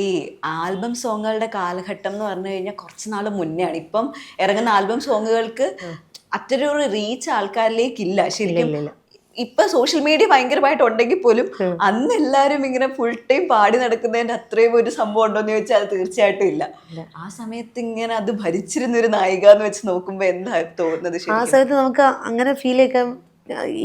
ഈ ആൽബം സോങ്ങുകളുടെ കാലഘട്ടം എന്ന് പറഞ്ഞു കഴിഞ്ഞാൽ കുറച്ച് നാൾ മുന്നെയാണ്. ഇപ്പം ഇറങ്ങുന്ന ആൽബം സോങ്ങുകൾക്ക് അത്തരൊരു റീച്ച് ആൾക്കാരിലേക്കില്ല ശരിക്കും. ഇപ്പൊ സോഷ്യൽ മീഡിയ ഭയങ്കരമായിട്ട് ഉണ്ടെങ്കിൽ പോലും അന്ന് എല്ലാരും ഇങ്ങനെ ഫുൾ ടൈം പാടി നടക്കുന്നതിന്റെ അത്രയും ഒരു സംഭവം ഉണ്ടോന്ന് ചോദിച്ചാൽ അത് തീർച്ചയായിട്ടും ഇല്ല. ആ സമയത്ത് ഇങ്ങനെ അത് ഭരിച്ചിരുന്ന ഒരു നായിക എന്ന് വെച്ച് നോക്കുമ്പോ എന്താ തോന്നുന്നത്? ആ സമയത്ത് നമുക്ക് അങ്ങനെ ഫീൽ ഒക്കെ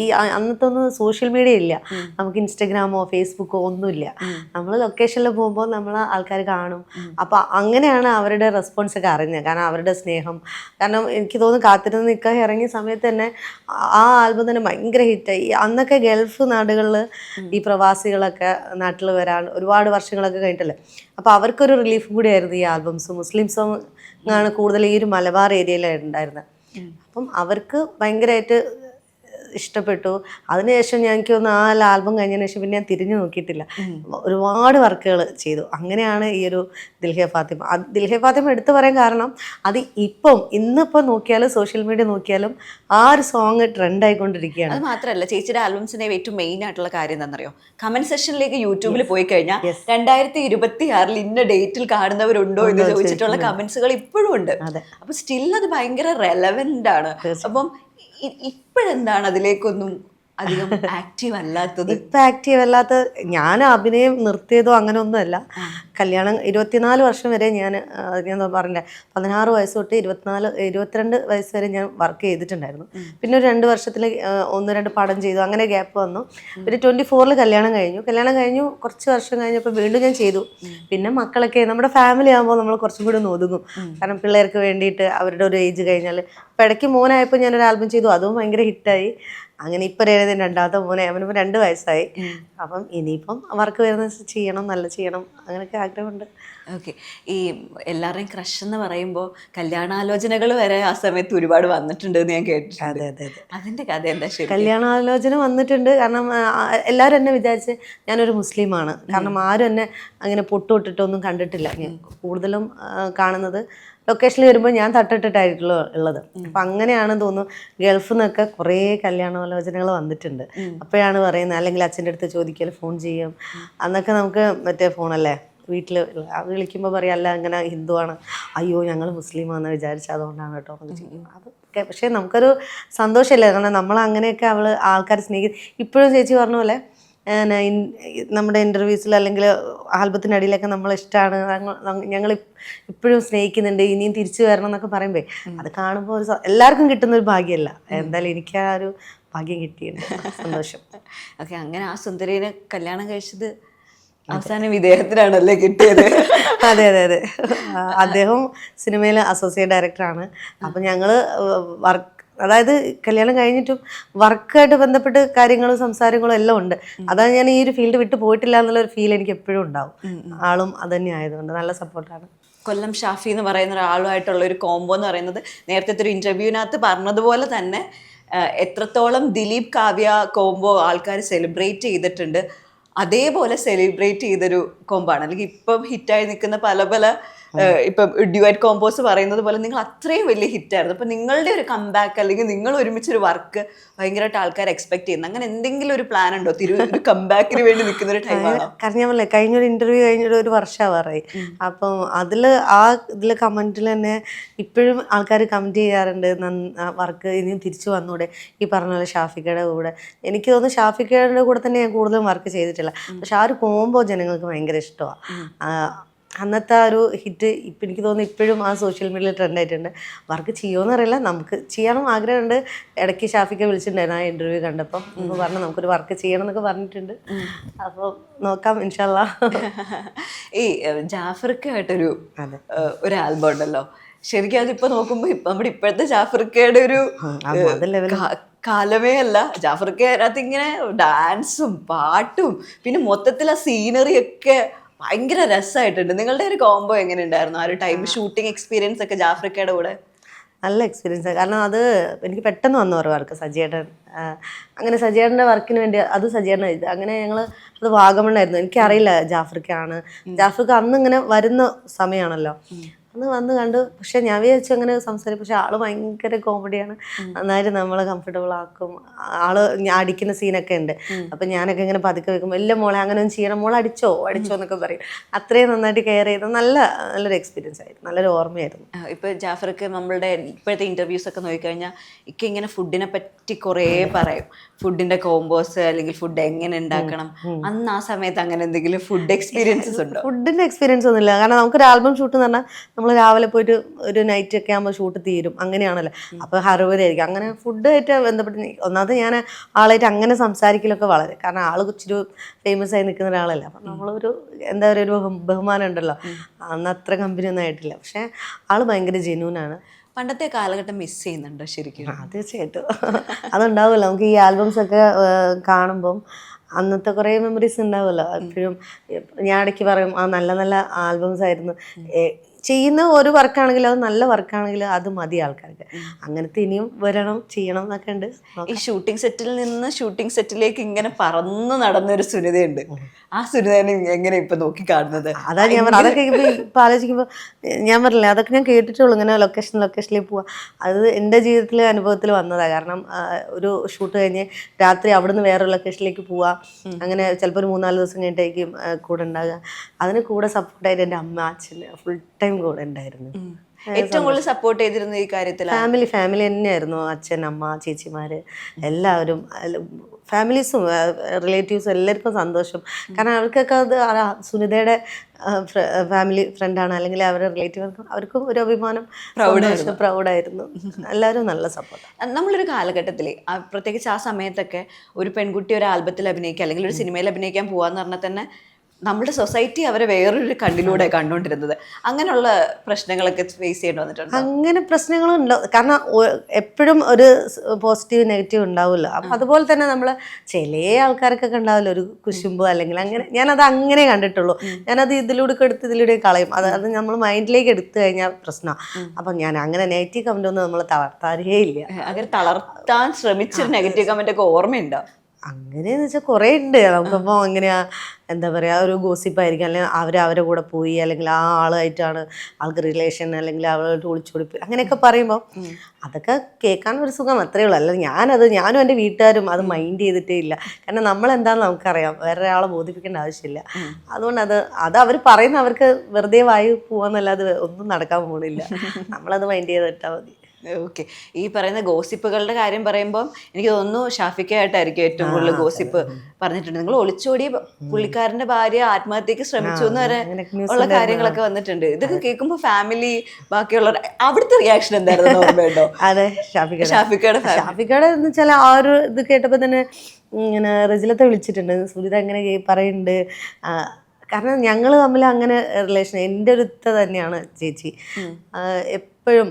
ഈ അന്നത്തെ ഒന്നും സോഷ്യൽ മീഡിയ ഇല്ല, നമുക്ക് ഇൻസ്റ്റഗ്രാമോ ഫേസ്ബുക്കോ ഒന്നുമില്ല. നമ്മൾ ലൊക്കേഷനിൽ പോകുമ്പോൾ നമ്മൾ ആൾക്കാർ കാണും. അപ്പോൾ അങ്ങനെയാണ് അവരുടെ റെസ്പോൺസ് ഒക്കെ അറിഞ്ഞത്, കാരണം അവരുടെ സ്നേഹം. കാരണം എനിക്ക് തോന്നുന്നു കാത്തിരുന്ന് നിൽക്കാൻ ഇറങ്ങിയ സമയത്ത് തന്നെ ആ ആൽബം തന്നെ ഭയങ്കര ഹിറ്റായി. അന്നൊക്കെ ഗൾഫ് നാടുകളിൽ ഈ പ്രവാസികളൊക്കെ നാട്ടിൽ വരാൻ ഒരുപാട് വർഷങ്ങളൊക്കെ കഴിഞ്ഞിട്ടല്ലേ, അപ്പോൾ അവർക്കൊരു റിലീഫ് കൂടിയായിരുന്നു ഈ ആൽബംസ്. മുസ്ലിം സോങ് ആണ് കൂടുതൽ ഈ ഒരു മലബാർ ഏരിയയിലുണ്ടായിരുന്നത്. അപ്പം അവർക്ക് ഭയങ്കരമായിട്ട് ഇഷ്ടപ്പെട്ടു. അതിനുശേഷം എനിക്ക് തോന്നുന്നു ആ ആൽബം കഴിഞ്ഞതിന് ശേഷം പിന്നെ ഞാൻ തിരിഞ്ഞു നോക്കിയിട്ടില്ല. ഒരുപാട് വർക്കുകൾ ചെയ്തു. അങ്ങനെയാണ് ഈ ഒരു ദിൽഹേ ഫാത്തിമ. ദിൽഹേ ഫാത്തിമ എടുത്തു പറയാൻ കാരണം അത് ഇന്നിപ്പോൾ നോക്കിയാലും സോഷ്യൽ മീഡിയ നോക്കിയാലും ആ ഒരു സോങ് ട്രെൻഡ് ആയിക്കൊണ്ടിരിക്കുകയാണ്. അത് മാത്രമല്ല, ചേച്ചിയുടെ ആൽബംസിന്റെ ഏറ്റവും മെയിൻ ആയിട്ടുള്ള കാര്യം എന്താണെന്നറിയോ? കമന്റ് സെക്ഷനിലേക്ക് യൂട്യൂബിൽ പോയി കഴിഞ്ഞാൽ 2026 ഇന്ന ഡേറ്റിൽ കാണുന്നവരുണ്ടോ എന്ന് ചോദിച്ചിട്ടുള്ള കമന്റ്സുകൾ ഇപ്പോഴും ഉണ്ട്. അപ്പൊ സ്റ്റിൽ അത് ഭയങ്കര റെലവെന്റ് ആണ്. അപ്പം ഇപ്പോഴെന്താണ് അതിലേക്കൊന്നും അധികം ആക്റ്റീവ് അല്ലാത്തത്? ഇപ്പം ആക്റ്റീവ് അല്ലാത്ത, ഞാൻ അഭിനയം നിർത്തിയതോ അങ്ങനെ ഒന്നുമല്ല. കല്യാണം 24 വർഷം വരെ ഞാൻ പറഞ്ഞില്ല, 16 വയസ്സ് തൊട്ട് 22 വയസ്സ് വരെ ഞാൻ വർക്ക് ചെയ്തിട്ടുണ്ടായിരുന്നു. പിന്നെ ഒരു 2 വർഷത്തിൽ 1-2 പടം ചെയ്തു, അങ്ങനെ ഗ്യാപ്പ് വന്നു. ഒരു 24 കല്യാണം കഴിഞ്ഞു. കുറച്ച് വർഷം കഴിഞ്ഞപ്പോൾ വീണ്ടും ഞാൻ ചെയ്തു. പിന്നെ മക്കളൊക്കെ, നമ്മുടെ ഫാമിലി ആകുമ്പോൾ നമ്മൾ കുറച്ചും കൂടി ഒതുങ്ങും. കാരണം പിള്ളേർക്ക് വേണ്ടിയിട്ട് അവരുടെ ഒരു ഏജ് കഴിഞ്ഞാൽ. ഇപ്പം ഇടയ്ക്ക് മോനായപ്പോൾ ഞാനൊരു ആൽബം ചെയ്തു, അതും ഭയങ്കര ഹിറ്റായി. അങ്ങനെ ഇപ്പം രണ്ടാമത്തെ മോനെ, അവനിപ്പോൾ 2 വയസ്സായി. അപ്പം ഇനിയിപ്പം വർക്ക് വരുന്ന ചെയ്യണം, നല്ല ചെയ്യണം, അങ്ങനെയൊക്കെ ആഗ്രഹമുണ്ട്. ഓക്കെ. ഈ എല്ലാവരുടെയും ക്രഷ് എന്ന് പറയുമ്പോൾ കല്യാണാലോചനകൾ വരെ ആ സമയത്ത് ഒരുപാട് വന്നിട്ടുണ്ട് എന്ന് ഞാൻ കേട്ടിട്ടുണ്ട്. അതെ. അതിന്റെ കഥ എന്താ? ശരി, കല്യാണാലോചന വന്നിട്ടുണ്ട്. കാരണം എല്ലാവരും എന്നെ വിചാരിച്ച് ഞാനൊരു മുസ്ലിമാണ്. കാരണം ആരും എന്നെ അങ്ങനെ പൊട്ടുവിട്ടിട്ടൊന്നും കണ്ടിട്ടില്ല. ഞാൻ കൂടുതലും കാണുന്നത് ലൊക്കേഷനിൽ വരുമ്പോൾ ഞാൻ തട്ടിട്ടിട്ടായിട്ടുള്ള ഉള്ളത്. അപ്പം അങ്ങനെയാണെന്ന് തോന്നുന്നു. ഗൾഫിൽ നിന്നൊക്കെ കുറേ കല്യാണാലോചനകൾ വന്നിട്ടുണ്ട്. അപ്പോഴാണ് പറയുന്നത്, അല്ലെങ്കിൽ അച്ഛൻ്റെ അടുത്ത് ചോദിക്കൽ, ഫോൺ ചെയ്യും. അന്നൊക്കെ നമുക്ക് മറ്റേ ഫോണല്ലേ, വീട്ടിൽ വിളിക്കുമ്പോൾ പറയാം, അല്ല അങ്ങനെ ഹിന്ദുവാണ്, അയ്യോ ഞങ്ങൾ മുസ്ലിമാണെന്ന് വിചാരിച്ച അതുകൊണ്ടാണ് കേട്ടോ എന്ന് ചെയ്യും. അതൊക്കെ പക്ഷേ നമുക്കൊരു സന്തോഷമില്ല. കാരണം നമ്മൾ അങ്ങനെയൊക്കെ ആൾക്കാർ സ്നേഹിക്കും. ഇപ്പോഴും ചേച്ചി പറഞ്ഞ പോലെ നമ്മുടെ ഇൻ്റർവ്യൂസിൽ അല്ലെങ്കിൽ ആൽബത്തിനടിയിലൊക്കെ നമ്മളിഷ്ടമാണ്, ഞങ്ങൾ ഇപ്പോഴും സ്നേഹിക്കുന്നുണ്ട്, ഇനിയും തിരിച്ചു വരണം എന്നൊക്കെ പറയുമ്പോൾ അത് കാണുമ്പോൾ എല്ലാവർക്കും കിട്ടുന്ന ഒരു ഭാഗ്യമല്ല. എന്തായാലും എനിക്ക് ആ ഒരു ഭാഗ്യം കിട്ടിയിട്ടുണ്ട്, സന്തോഷം. ഓക്കെ. അങ്ങനെ ആ സുന്ദരീനെ കല്യാണം കഴിച്ചത് അവസാനം ഇദ്ദേഹത്തിനാണല്ലേ കിട്ടിയത്? അതെ. അദ്ദേഹം സിനിമയിൽ അസോസിയേറ്റ് ഡയറക്ടറാണ്. അപ്പം ഞങ്ങൾ അതായത് കല്യാണം കഴിഞ്ഞിട്ടും വർക്കായിട്ട് ബന്ധപ്പെട്ട് കാര്യങ്ങളും സംസാരങ്ങളും എല്ലാം ഉണ്ട്. അതാണ് ഞാൻ ഈ ഒരു ഫീൽഡ് വിട്ട് പോയിട്ടില്ല എന്നുള്ളൊരു ഫീൽ എനിക്ക് എപ്പോഴും ഉണ്ടാവും. ആളും അത് തന്നെ ആയതുകൊണ്ട് നല്ല സപ്പോർട്ടാണ്. കൊല്ലം ഷാഫി എന്ന് പറയുന്ന ഒരാളുമായിട്ടുള്ള ഒരു കോംബോ എന്ന് പറയുന്നത് നേരത്തെ ഒരു ഇന്റർവ്യൂവിനകത്ത് പറഞ്ഞതുപോലെ തന്നെ എത്രത്തോളം ദിലീപ് കാവ്യ കോംബോ ആൾക്കാർ സെലിബ്രേറ്റ് ചെയ്തിട്ടുണ്ട്, അതേപോലെ സെലിബ്രേറ്റ് ചെയ്തൊരു കോംബാണ്. അല്ലെങ്കിൽ ഇപ്പം ഹിറ്റായി നിൽക്കുന്ന പല ഇപ്പം ഡ്യുവറ്റ് കോമ്പോസ് പറയുന്നത് പോലെ നിങ്ങൾ അത്രയും വലിയ ഹിറ്റായിരുന്നു. അപ്പം നിങ്ങളുടെ ഒരു കംബാക്ക് അല്ലെങ്കിൽ നിങ്ങൾ ഒരുമിച്ചൊരു വർക്ക് ഭയങ്കരമായിട്ട് ആൾക്കാർ എക്സ്പെക്ട് ചെയ്യുന്നത്, അങ്ങനെ എന്തെങ്കിലും ഒരു പ്ലാൻ ഉണ്ടോ? ഒരു കംബാക്കിന് വേണ്ടി നിൽക്കുന്ന ഒരു ടൈമാണ്? കാരണം ഞാൻ പറഞ്ഞില്ലേ, കഴിഞ്ഞൊരു ഇൻ്റർവ്യൂ കഴിഞ്ഞൊരു 1 വർഷമാവാറായി. അപ്പം ഇതിൽ കമൻറ്റിൽ തന്നെ ഇപ്പോഴും ആൾക്കാർ കമൻറ്റ് ചെയ്യാറുണ്ട്, വർക്ക് ഇനിയും തിരിച്ചു വന്നൂടെ, ഈ പറഞ്ഞ പോലെ ഷാഫിക്കയുടെ കൂടെ. എനിക്ക് തോന്നുന്നു ഷാഫിക്കയുടെ കൂടെ തന്നെ ഞാൻ കൂടുതലും വർക്ക് ചെയ്തിട്ടില്ല. പക്ഷെ ആ ഒരു കോംബോ ജനങ്ങൾക്ക് ഭയങ്കര ഇഷ്ടമാണ്. അന്നത്തെ ആ ഒരു ഹിറ്റ് ഇപ്പം എനിക്ക് തോന്നുന്നു ഇപ്പോഴും ആ സോഷ്യൽ മീഡിയയിൽ ട്രെൻഡ് ആയിട്ടുണ്ട്. വർക്ക് ചെയ്യുമോയെന്ന് അറിയില്ല, നമുക്ക് ചെയ്യണം ആഗ്രഹമുണ്ട്. ഇടയ്ക്ക് ഷാഫിക്ക വിളിച്ചിട്ടുണ്ടായിരുന്നു ആ ഇൻ്റർവ്യൂ കണ്ടപ്പം. അപ്പോൾ പറഞ്ഞു നമുക്കൊരു വർക്ക് ചെയ്യണം എന്നൊക്കെ പറഞ്ഞിട്ടുണ്ട്. അപ്പോൾ നോക്കാം ഇൻഷാ അല്ലാ. ഈ ജാഫർക്കായിട്ടൊരു ആൽബം ഉണ്ടല്ലോ, ശരിക്കും അതിപ്പോൾ നോക്കുമ്പോൾ നമ്മുടെ ഇപ്പോഴത്തെ ജാഫർക്കയുടെ ഒരു കാലമേ അല്ല. ജാഫർക്ക അതിനകത്ത് ഇങ്ങനെ ഡാൻസും പാട്ടും പിന്നെ മൊത്തത്തിൽ ആ സീനറിയൊക്കെ ഭയങ്കര രസമായിട്ടുണ്ട്. നിങ്ങളുടെ ഒരു കോംബോ എങ്ങനെ ഉണ്ടായിരുന്നു ആ ഒരു ടൈം? ഷൂട്ടിംഗ് എക്സ്പീരിയൻസ് ഒക്കെ ജാഫ്രിക്കയുടെ കൂടെ നല്ല എക്സ്പീരിയൻസ്. കാരണം അത് എനിക്ക് പെട്ടെന്ന് വന്നു ഒരു വർക്ക്. സജിയേട്ടൻ അങ്ങനെ സജിയേട്ടൻ്റെ വർക്കിന് വേണ്ടി അത് സജിയേട്ടൻ എഴുതി. അങ്ങനെ ഞങ്ങൾ അത് വാഗമണ്ണായിരുന്നു. എനിക്കറിയില്ല ജാഫ്രിക്കയാണ്. ജാഫ്രിക്ക അന്ന് ഇങ്ങനെ വരുന്ന സമയമാണല്ലോ. അന്ന് വന്ന് കണ്ടു. പക്ഷെ ഞാൻ വിചാരിച്ചു അങ്ങനെ സംസാരിക്കും, പക്ഷെ ആള് ഭയങ്കര കോമഡിയാണ്, നന്നായിട്ട് നമ്മളെ കംഫർട്ടബിൾ ആക്കും. ആള് ഞാൻ അടിക്കുന്ന സീനൊക്കെ ഉണ്ട്, അപ്പൊ ഞാനൊക്കെ ഇങ്ങനെ പതുക്കെ വെക്കും, വലിയ മോളെ അങ്ങനെ ഒന്നും ചെയ്യണം, മോളെ അടിച്ചോ എന്നൊക്കെ പറയും. അത്രയും നന്നായിട്ട് കെയർ ചെയ്ത് നല്ലൊരു എക്സ്പീരിയൻസ് ആയിരുന്നു, നല്ലൊരു ഓർമ്മയായിരുന്നു. ഇപ്പൊ ജാഫർക്ക് നമ്മളുടെ ഇപ്പോഴത്തെ ഇന്റർവ്യൂസ് ഒക്കെ നോക്കിക്കഴിഞ്ഞാൽ ഇക്ക ഇങ്ങനെ ഫുഡിനെ പറ്റി കുറേ പറയും, ഫുഡിന്റെ കോമ്പോസ് അല്ലെങ്കിൽ ഫുഡ് എങ്ങനെ ഉണ്ടാക്കണം. അന്ന് ആ സമയത്ത് അങ്ങനെ എന്തെങ്കിലും ഫുഡ് എക്സ്പീരിയൻസസ് ഉണ്ടോ? ഫുഡിന്റെ എക്സ്പീരിയൻസ് ഒന്നുമില്ല, കാരണം നമുക്കൊരു ആൽബം ഷൂട്ട് എന്ന് പറഞ്ഞാൽ നമ്മൾ രാവിലെ പോയിട്ട് ഒരു നൈറ്റ് ഒക്കെ ആകുമ്പോൾ ഷൂട്ട് തീരും, അങ്ങനെയാണല്ലോ. അപ്പോൾ ഹറുവരായിരിക്കും. അങ്ങനെ ഫുഡായിട്ട് ബന്ധപ്പെട്ട് ഒന്നാമത് ഞാൻ ആളായിട്ട് അങ്ങനെ സംസാരിക്കലൊക്കെ വളരെ, കാരണം ആൾ ഇച്ചിരി ഫേമസ് ആയി നിൽക്കുന്ന ഒരാളല്ല, അപ്പം നമ്മളൊരു എന്താ പറയുക, ഒരു ബഹുമാനം ഉണ്ടല്ലോ. അന്ന് അത്ര കമ്പനി ഒന്നും ആയിട്ടില്ല, പക്ഷേ ആൾ ഭയങ്കര ജെന്യൂനാണ്. പണ്ടത്തെ കാലഘട്ടം മിസ് ചെയ്യുന്നുണ്ടോ ശരിക്കും? തീർച്ചയായിട്ടും അതുണ്ടാവുമല്ലോ. നമുക്ക് ഈ ആൽബംസ് ഒക്കെ കാണുമ്പം അന്നത്തെ കുറേ മെമ്മറീസ് ഉണ്ടാവുമല്ലോ. എപ്പോഴും ഞാൻ ഇടയ്ക്ക് പറയും, ആ നല്ല നല്ല ആൽബംസ് ആയിരുന്നു. ചെയ്യുന്ന ഒരു വർക്കാണെങ്കിലും അത് നല്ല വർക്കാണെങ്കിലും അത് മതി ആൾക്കാർക്ക്. അങ്ങനത്തെ ഇനിയും വരണം, ചെയ്യണം എന്നൊക്കെ ഉണ്ട്. ഈ ഷൂട്ടിംഗ് സെറ്റിൽ നിന്ന് ഷൂട്ടിംഗ് സെറ്റിലേക്ക് ഇങ്ങനെ പറന്ന് നടന്നൊരു സുനിതയുണ്ട്. ആ സുനിതനെ എങ്ങനെ ഇപ്പൊ നോക്കി കാണുന്നത്? അതാ ഞാൻ പറഞ്ഞത്, അതൊക്കെ ഇപ്പൊ ആലോചിക്കുമ്പോൾ ഞാൻ പറഞ്ഞില്ലേ, അതൊക്കെ ഞാൻ കേട്ടിട്ടുള്ളൂ, ഇങ്ങനെ ലൊക്കേഷനിലേക്ക് പോവാ. അത് എൻ്റെ ജീവിതത്തിലെ അനുഭവത്തിൽ വന്നതാണ്. കാരണം ഒരു ഷൂട്ട് കഴിഞ്ഞ് രാത്രി അവിടുന്ന് വേറൊരു ലൊക്കേഷനിലേക്ക് പോവാ, അങ്ങനെ ചിലപ്പോൾ ഒരു 3-4 ദിവസം കഴിഞ്ഞിട്ടായിരിക്കും കൂടെ ഉണ്ടാകുക. അതിന് കൂടെ സപ്പോർട്ടായിട്ട് എൻ്റെ അമ്മ, അച്ഛൻ ഫുൾ ടൈം കൂടെ ഉണ്ടായിരുന്നു. ഏറ്റവും കൂടുതൽ സപ്പോർട്ട് ചെയ്തിരുന്നു ഈ കാര്യത്തിൽ ഫാമിലി തന്നെയായിരുന്നു. അച്ഛൻ, അമ്മ, ചേച്ചിമാര് എല്ലാവരും, ഫാമിലീസും റിലേറ്റീവ്സും എല്ലാവർക്കും സന്തോഷം. കാരണം അവർക്കൊക്കെ അത് സുനിതയുടെ ഫാമിലി ഫ്രണ്ടാണ്, അല്ലെങ്കിൽ അവരുടെ റിലേറ്റീവ്, അവർക്കും ഒരു അഭിമാനം, പ്രൗഡായിരുന്നു. എല്ലാവരും നല്ല സപ്പോർട്ട്. നമ്മളൊരു കാലഘട്ടത്തിൽ പ്രത്യേകിച്ച് ആ സമയത്തൊക്കെ ഒരു പെൺകുട്ടി ഒരു ആൽബത്തിൽ അഭിനയിക്കുക അല്ലെങ്കിൽ ഒരു സിനിമയിൽ അഭിനയിക്കാൻ പോവാന്ന് പറഞ്ഞാൽ തന്നെ നമ്മുടെ സൊസൈറ്റി അവരെ വേറൊരു കണ്ണിലൂടെ കണ്ടുകൊണ്ടിരുന്നത്. അങ്ങനെയുള്ള പ്രശ്നങ്ങളൊക്കെ ഫേസ് ചെയ്യേണ്ടി വന്നിട്ടുണ്ട്? അങ്ങനെ പ്രശ്നങ്ങളുണ്ടോ? കാരണം എപ്പോഴും ഒരു പോസിറ്റീവ് നെഗറ്റീവ് ഉണ്ടാവുമല്ലോ. അപ്പം അതുപോലെ തന്നെ നമ്മൾ ചില ആൾക്കാർക്കൊക്കെ ഉണ്ടാവില്ല ഒരു കുശുമ്പോ, അല്ലെങ്കിൽ അങ്ങനെ. ഞാനത് അങ്ങനെ കണ്ടിട്ടുള്ളൂ. ഞാനത് ഇതിലൂടെ കളയും. അത് നമ്മൾ മൈൻഡിലേക്ക് എടുത്തു കഴിഞ്ഞാൽ പ്രശ്നമാണ്. അപ്പം ഞാൻ അങ്ങനെ നെഗറ്റീവ് കമൻ്റ് ഒന്നും നമ്മൾ തളർത്താറേ ഇല്ല. അങ്ങനെ തളർത്താൻ ശ്രമിച്ചൊരു നെഗറ്റീവ് കമൻ്റ് ഒക്കെ ഓർമ്മയുണ്ടോ? അങ്ങനെയെന്ന് വെച്ചാൽ കുറേ ഉണ്ട്. നമുക്കിപ്പോൾ എങ്ങനെയാ, എന്താ പറയുക, ഒരു ഗോസിപ്പായിരിക്കും, അല്ലെങ്കിൽ അവരെ കൂടെ പോയി, അല്ലെങ്കിൽ ആ ആളായിട്ടാണ് ആൾക്ക് റിലേഷൻ, അല്ലെങ്കിൽ അവളായിട്ട് ഒളിച്ചോടി പോയി, അങ്ങനെയൊക്കെ പറയുമ്പോൾ അതൊക്കെ കേൾക്കാൻ ഒരു സുഖം, അത്രയേ ഉള്ളൂ. അല്ല ഞാനും എൻ്റെ വീട്ടുകാരും അത് മൈൻഡ് ചെയ്തിട്ടേ ഇല്ല. കാരണം നമ്മളെന്താണെന്ന് നമുക്കറിയാം, വേറെ ഒരാളെ ബോധിപ്പിക്കേണ്ട ആവശ്യമില്ല. അതുകൊണ്ട് അത് അവർ പറയുന്ന അവർക്ക് വെറുതെ വായു പോവാന്നല്ലാതെ ഒന്നും നടക്കാൻ പോകുന്നില്ല. നമ്മളത് മൈൻഡ് ചെയ്തിട്ടാൽ മതി. ഓക്കെ. ഈ പറയുന്ന ഗോസിപ്പുകളുടെ കാര്യം പറയുമ്പോൾ എനിക്ക് തോന്നുന്നു ഷാഫിക്കായിട്ടായിരിക്കും ഏറ്റവും കൂടുതൽ ഗോസിപ്പ് പറഞ്ഞിട്ടുണ്ട്. നിങ്ങൾ ഒളിച്ചോടി പുള്ളിക്കാരന്റെ ഭാര്യ ആത്മഹത്യക്ക് ശ്രമിച്ചു എന്ന് വരെ ഉള്ള കാര്യങ്ങളൊക്കെ വന്നിട്ടുണ്ട്. ഇതൊക്കെ കേൾക്കുമ്പോൾ ഫാമിലി, ബാക്കിയുള്ളവർ അവിടുത്തെ റിയാക്ഷൻ എന്തായിരുന്നു ഓർമ്മയുണ്ടോ? അതെ, ഷാഫിക്കയുടെ എന്ന് വെച്ചാൽ ആ ഒരു ഇത് കേട്ടപ്പോൾ തന്നെ ഇങ്ങനെ റജിലത്തെ വിളിച്ചിട്ടുണ്ട്, സുനിത അങ്ങനെ പറയുന്നുണ്ട്. കാരണം ഞങ്ങൾ തമ്മിൽ അങ്ങനെ റിലേഷൻ, എൻ്റെ ഒരു ഇത്ത തന്നെയാണ് ചേച്ചി. എപ്പോഴും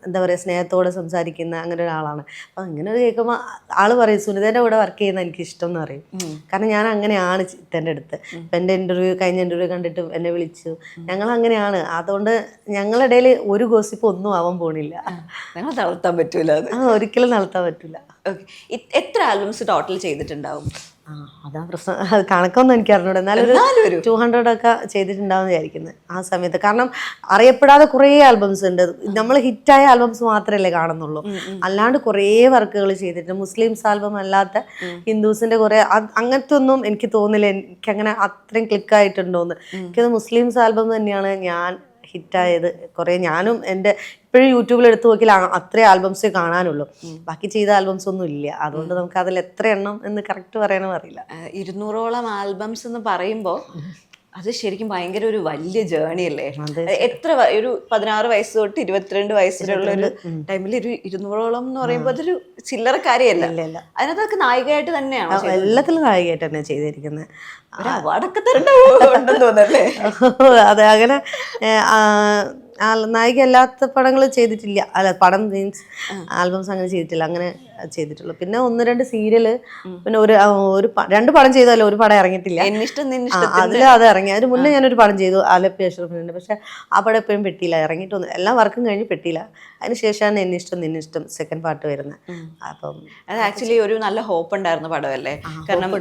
എന്താ പറയുക, സ്നേഹത്തോടെ സംസാരിക്കുന്ന അങ്ങനെ ഒരാളാണ്. അപ്പം ഇങ്ങനെ കേൾക്കുമ്പോൾ ആൾ പറയും സുനിതേൻ്റെ കൂടെ വർക്ക് ചെയ്യുന്ന എനിക്കിഷ്ടം എന്ന് പറയും. കാരണം ഞാൻ അങ്ങനെയാണ് ഇത്തേൻ്റെ അടുത്ത്. ഇപ്പം എൻ്റെ കഴിഞ്ഞ ഇൻ്റർവ്യൂ കണ്ടിട്ട് എന്നെ വിളിച്ചു. ഞങ്ങൾ അങ്ങനെയാണ്. അതുകൊണ്ട് ഞങ്ങളുടെ ഇടയിൽ ഒരു ഗോസിപ്പ് ഒന്നും ആവാൻ പോണില്ല. ഞങ്ങൾ നടത്താൻ പറ്റൂല, ഒരിക്കലും നടത്താൻ പറ്റില്ല. ഓക്കെ. എത്ര ആൽബംസ് ടോട്ടൽ ചെയ്തിട്ടുണ്ടാവും? അതാ പ്രശ്നം. അത് കണക്കൊന്നും എനിക്ക് അറിഞ്ഞൂടെ, എന്നാലും ഒരു 200 ഒക്കെ ചെയ്തിട്ടുണ്ടാവും വിചാരിക്കുന്നത് ആ സമയത്ത്. കാരണം അറിയപ്പെടാതെ കുറേ ആൽബംസ് ഉണ്ട്. നമ്മൾ ഹിറ്റായ ആൽബംസ് മാത്രമല്ലേ കാണുന്നുള്ളൂ, അല്ലാണ്ട് കുറേ വർക്കുകൾ ചെയ്തിട്ടുണ്ട്. മുസ്ലിംസ് ആൽബം അല്ലാത്ത ഹിന്ദുസിന്റെ കുറേ, അങ്ങനത്തെ ഒന്നും എനിക്ക് തോന്നില്ല എനിക്കങ്ങനെ അത്രയും ക്ലിക്കായിട്ടുണ്ടോന്ന്. എനിക്കത് മുസ്ലിംസ് ആൽബം തന്നെയാണ് ഞാൻ ഹിറ്റായത്. കുറേ ഞാനും എൻ്റെ ഇപ്പോഴും യൂട്യൂബിൽ എടുത്ത് നോക്കിയാൽ അത്രയും ആൽബംസേ കാണാനുള്ളൂ, ബാക്കി ചെയ്ത ആൽബംസ് ഒന്നും ഇല്ല. അതുകൊണ്ട് നമുക്ക് അതിൽ എത്ര എണ്ണം എന്ന് കറക്റ്റ് പറയാനും അറിയില്ല. 200ഓളം ആൽബംസ് എന്ന് പറയുമ്പോൾ അത് ശരിക്കും ഭയങ്കര ഒരു വലിയ ജേണി അല്ലേ? എത്ര ഒരു 16 വയസ്സ് തൊട്ട് 22 വയസ്സിലുള്ള ഒരു ടൈമിൽ ഒരു 200ഓളം എന്ന് പറയുമ്പോൾ അതൊരു ചില്ലറ കാര്യമല്ല. അതിനകത്തൊക്കെ നായികയായിട്ട് തന്നെയാണ്, എല്ലാത്തിലും നായികയായിട്ട് തന്നെ ചെയ്തിരിക്കുന്നത്. അവാർഡൊക്കെ തരണ്ടെന്ന് തോന്നല്ലേ? അതെ, അങ്ങനെ നായിക അല്ലാത്ത പടങ്ങൾ ചെയ്തിട്ടില്ല. അല്ല, പടം മീൻസ് ആൽബംസ് അങ്ങനെ ചെയ്തിട്ടില്ല. അങ്ങനെ ചെയ്തിട്ടുള്ളൂ. പിന്നെ 1-2 സീരിയല്, പിന്നെ ഒരു 2 പടം ചെയ്താലോ ഒരു പടം ഇറങ്ങിയിട്ടില്ല. അത് ഇറങ്ങി. അതിന് മുന്നേ ഞാനൊരു പടം ചെയ്തു, ആലപ്പി അഷ്റഫിനുണ്ട്. പക്ഷെ ആ പടം എപ്പോഴും പെട്ടിയില്ല, ഇറങ്ങിയിട്ടൊന്നും. എല്ലാ വർക്കും കഴിഞ്ഞ് പെട്ടിയില്ല. അതിന് ശേഷമാണ് നിന്നിഷ്ടം സെക്കൻഡ് പാർട്ട് വരുന്നത്. അപ്പം അത് ആക്ച്വലി ഒരു നല്ല ഹോപ്പ് ഉണ്ടായിരുന്ന പടമല്ലേ? കാരണം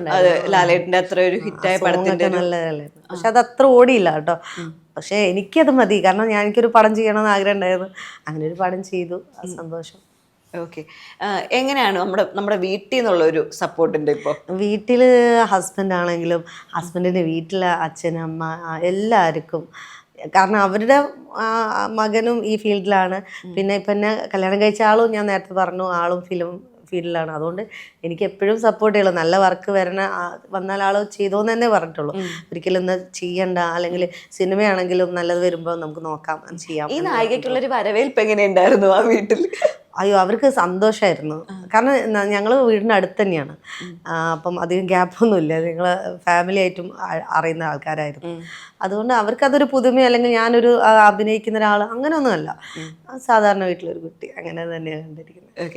ലാലേട്ടന്റെ അത്ര ഒരു ഹിറ്റായ പടത്തിന്റെ നല്ലതല്ലായിരുന്നു. പക്ഷെ അത് അത്ര ഓടിയില്ല കേട്ടോ. പക്ഷേ എനിക്കത് മതി, കാരണം എനിക്കൊരു പടം ചെയ്യണമെന്ന് ആഗ്രഹം ഉണ്ടായിരുന്നു. അങ്ങനെ ഒരു പടം ചെയ്തു, അത് സന്തോഷം. ഓക്കെ. എങ്ങനെയാണ് നമ്മുടെ വീട്ടിൽ നിന്നുള്ളൊരു സപ്പോർട്ടുണ്ട് ഇപ്പോൾ? വീട്ടിൽ ഹസ്ബൻഡ് ആണെങ്കിലും ഹസ്ബൻഡിൻ്റെ വീട്ടിലെ അച്ഛൻ അമ്മ എല്ലാവർക്കും, കാരണം അവരുടെ മകനും ഈ ഫീൽഡിലാണ്. പിന്നെ ഇപ്പം എന്നെ കല്യാണം കഴിച്ച ആളും ഞാൻ നേരത്തെ പറഞ്ഞു ആളും ഫിലിം ഫീൽഡിലാണ്. അതുകൊണ്ട് എനിക്ക് എപ്പോഴും സപ്പോർട്ട് ചെയ്യുള്ളൂ. നല്ല വർക്ക് വന്നാൽ ആൾ ചെയ്തോന്ന് തന്നെ പറഞ്ഞിട്ടുള്ളൂ. ഒരിക്കലും ഇന്ന് ചെയ്യണ്ട, അല്ലെങ്കിൽ സിനിമയാണെങ്കിലും നല്ലത് വരുമ്പോൾ നമുക്ക് നോക്കാം, ചെയ്യാം. ഈ നായികയ്ക്കുള്ളൊരു വരവേൽപ്പ് എങ്ങനെയുണ്ടായിരുന്നു ആ വീട്ടിൽ? അയ്യോ, അവർക്ക് സന്തോഷമായിരുന്നു. കാരണം ഞങ്ങൾ വീടിൻ്റെ അടുത്ത് തന്നെയാണ്. അപ്പം അധികം ഗ്യാപ്പൊന്നുമില്ല. ഞങ്ങൾ ഫാമിലി ആയിട്ടും അറിയുന്ന ആൾക്കാരായിരുന്നു. അതുകൊണ്ട് അവർക്കതൊരു പുതുമയോ അല്ലെങ്കിൽ ഞാനൊരു അഭിനയിക്കുന്ന ഒരാൾ അങ്ങനെയൊന്നുമല്ല. സാധാരണ വീട്ടിലൊരു കുട്ടി അങ്ങനെ തന്നെയാണ് കണ്ടിരിക്കുന്നത്.